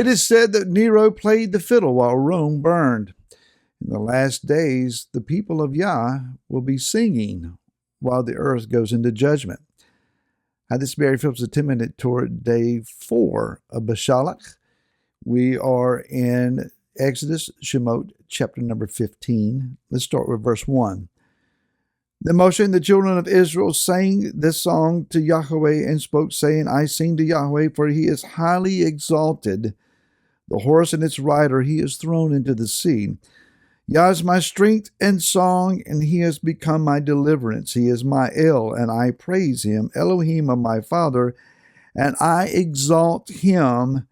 It is said that Nero played the fiddle while Rome burned. In the last days, the people of Yah will be singing while the earth goes into judgment. Hi, this is Barry Phillips, a 10-minute Torah, day 4 of Bashalach. We are in Exodus, Shemot, chapter number 15. Let's start with verse 1. Then Moshe and the children of Israel sang this song to Yahweh and spoke, saying, I sing to Yahweh, for he is highly exalted. The horse and its rider he is thrown into the sea. Yah is my strength and song, and he has become my deliverance. He is my El, and I praise him, Elohim of my father, and I exalt him.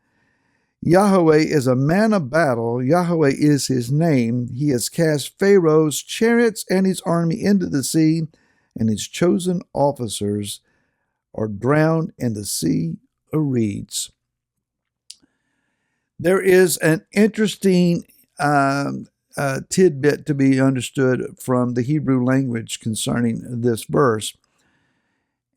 Yahweh is a man of battle. Yahweh is his name. He has cast Pharaoh's chariots and his army into the sea, and his chosen officers are drowned in the sea of reeds. There is an interesting tidbit to be understood from the Hebrew language concerning this verse.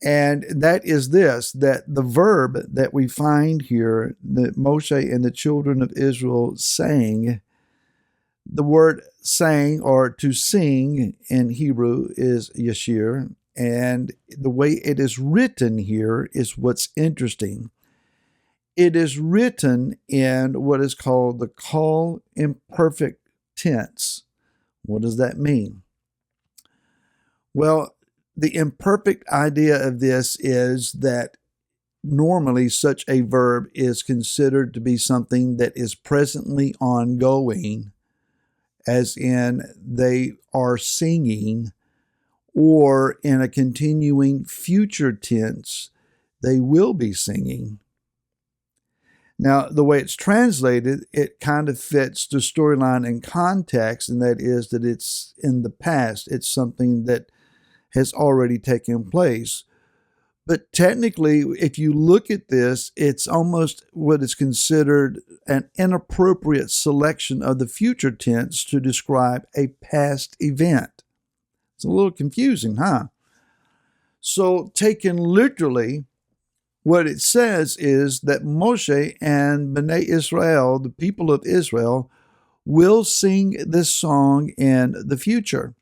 And that is this, that the verb that we find here, that Moshe and the children of Israel sang, the word sang or to sing in Hebrew is yashir, and the way it is written here is what's interesting. It is written in what is called the call imperfect tense. What does that mean? Well, the imperfect idea of this is that normally such a verb is considered to be something that is presently ongoing, as in they are singing, or in a continuing future tense, they will be singing. Now, the way it's translated, it kind of fits the storyline and context, and that is that it's in the past. It's something that has already taken place. But technically, if you look at this, it's almost what is considered an inappropriate selection of the future tense to describe a past event. It's a little confusing, huh? So, taken literally, what it says is that Moshe and Bnei Israel, the people of Israel, will sing this song in the future.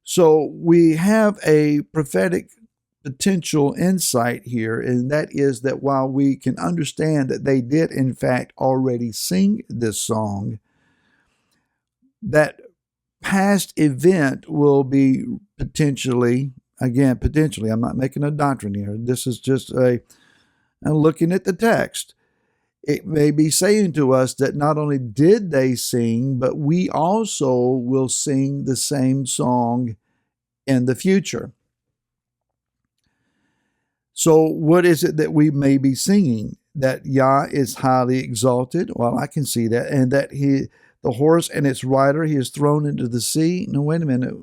So we have a prophetic potential insight here, and that is that while we can understand that they did in fact already sing this song, that past event will be potentially, I'm not making a doctrine here. This is just I'm looking at the text. It may be saying to us that not only did they sing, but we also will sing the same song in the future. So what is it that we may be singing? That Yah is highly exalted. Well, I can see that. And that the horse and its rider, he is thrown into the sea. No, wait a minute.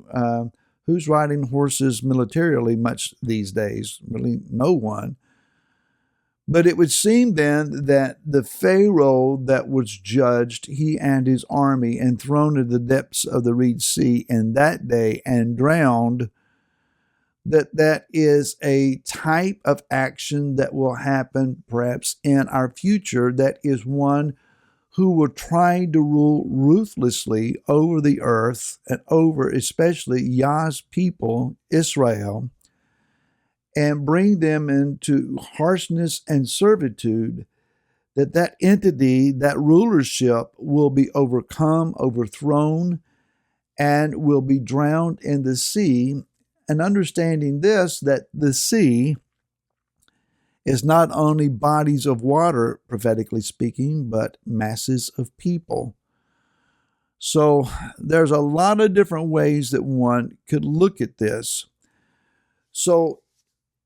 Who's riding horses militarily much these days? Really, no one. But it would seem then that the Pharaoh that was judged, he and his army, and thrown into the depths of the Reed Sea in that day and drowned, that is a type of action that will happen perhaps in our future. That is one who will try to rule ruthlessly over the earth and over especially Yah's people, Israel, and bring them into harshness and servitude, that entity, that rulership will be overcome, overthrown, and will be drowned in the sea. And understanding this, that the sea is not only bodies of water, prophetically speaking, but masses of people. So there's a lot of different ways that one could look at this. So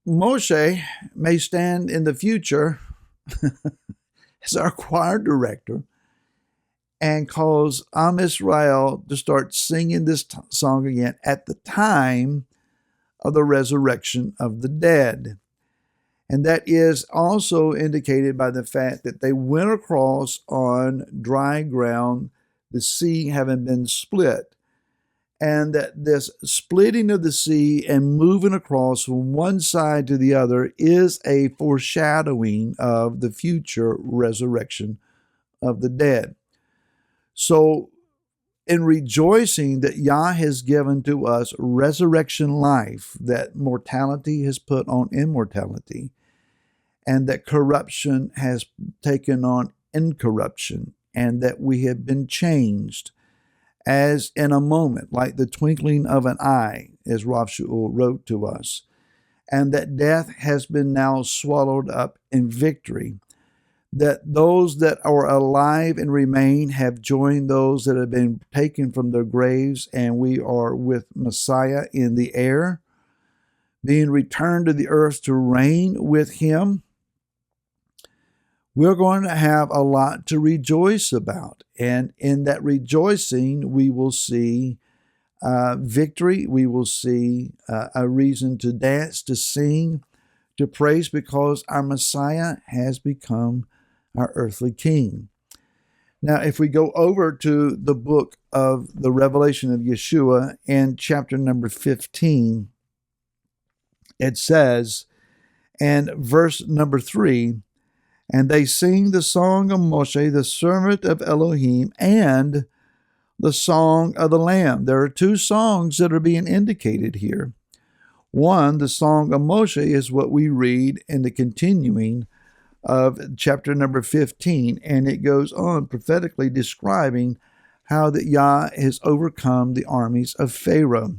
Moshe may stand in the future as our choir director and cause Am Israel to start singing this song again at the time of the resurrection of the dead. And that is also indicated by the fact that they went across on dry ground, the sea having been split. and that this splitting of the sea and moving across from one side to the other is a foreshadowing of the future resurrection of the dead. So, in rejoicing that Yah has given to us resurrection life, that mortality has put on immortality, and that corruption has taken on incorruption, and that we have been changed as in a moment, like the twinkling of an eye, as Rav Shaul wrote to us, and that death has been now swallowed up in victory, that those that are alive and remain have joined those that have been taken from their graves, and we are with Messiah in the air, being returned to the earth to reign with him. We're going to have a lot to rejoice about. And in that rejoicing, we will see victory. We will see a reason to dance, to sing, to praise, because our Messiah has become our earthly king. Now, if we go over to the book of the Revelation of Yeshua in chapter number 15, it says, and verse number 3, and they sing the song of Moshe, the servant of Elohim, and the song of the Lamb. There are two songs that are being indicated here. One, the song of Moshe, is what we read in the continuing of chapter number 15, and it goes on prophetically describing how that Yah has overcome the armies of Pharaoh.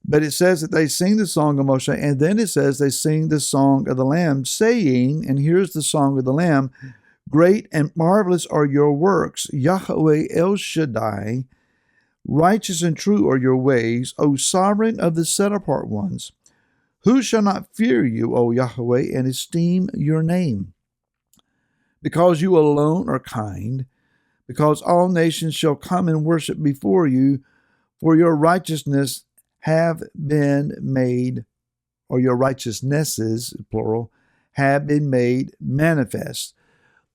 But it says that they sing the song of Moshe, and then it says they sing the song of the Lamb, saying, and here's the song of the Lamb, great and marvelous are your works, Yahweh El Shaddai, righteous and true are your ways, O sovereign of the set-apart ones. Who shall not fear you, O Yahweh, and esteem your name? Because you alone are kind, because all nations shall come and worship before you, for your righteousness have been made, or your righteousnesses, plural, have been made manifest.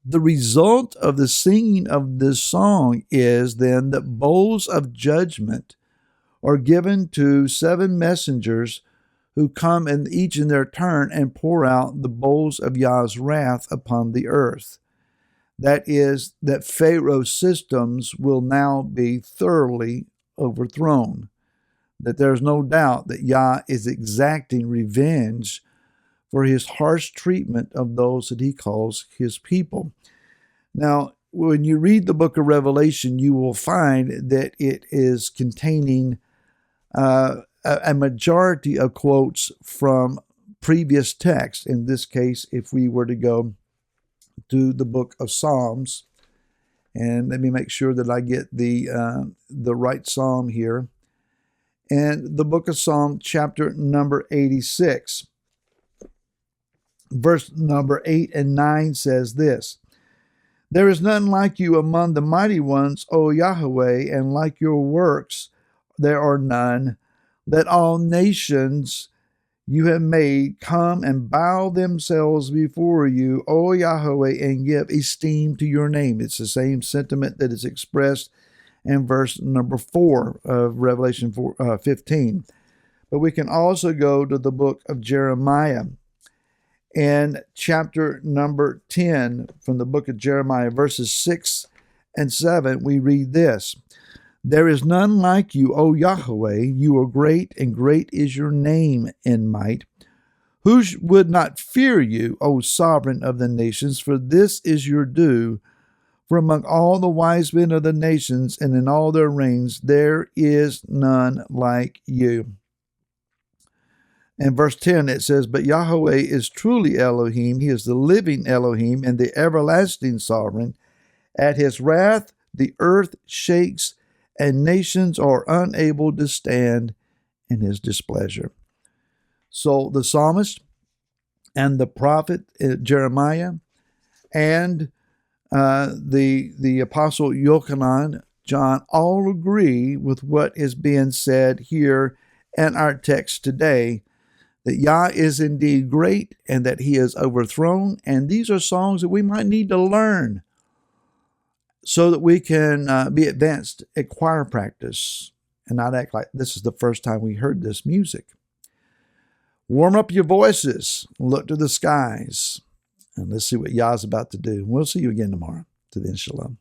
The result of the singing of this song is then that bowls of judgment are given to 7 messengers who come and each in their turn and pour out the bowls of Yah's wrath upon the earth. That is, that Pharaoh's systems will now be thoroughly overthrown. That there's no doubt that Yah is exacting revenge for his harsh treatment of those that he calls his people. Now, when you read the book of Revelation, you will find that it is containing a majority of quotes from previous texts. In this case, if we were to go to the book of Psalms, and let me make sure that I get the right psalm here. And the book of Psalm, chapter number 86, verse number 8 and 9 says this, there is none like you among the mighty ones, O Yahweh, and like your works there are none. Let all nations you have made come and bow themselves before you, O Yahweh, and give esteem to your name. It's the same sentiment that is expressed in verse number 4 of Revelation 15. But we can also go to the book of Jeremiah. In chapter number 10, from the book of Jeremiah, verses 6 and 7, we read this, there is none like you, O Yahweh, you are great, and great is your name in might. Who would not fear you, O sovereign of the nations, for this is your due. For among all the wise men of the nations and in all their reigns, there is none like you. In verse 10, it says, but Yahweh is truly Elohim. He is the living Elohim and the everlasting sovereign. At his wrath, the earth shakes, and nations are unable to stand in his displeasure. So the psalmist and the prophet Jeremiah and the apostle Yochanan, John, all agree with what is being said here in our text today, that Yah is indeed great and that he is overthrown. And these are songs that we might need to learn so that we can be advanced at choir practice and not act like this is the first time we heard this music. Warm up your voices. Look to the skies. And let's see what Yah's about to do. We'll see you again tomorrow. To then, shalom.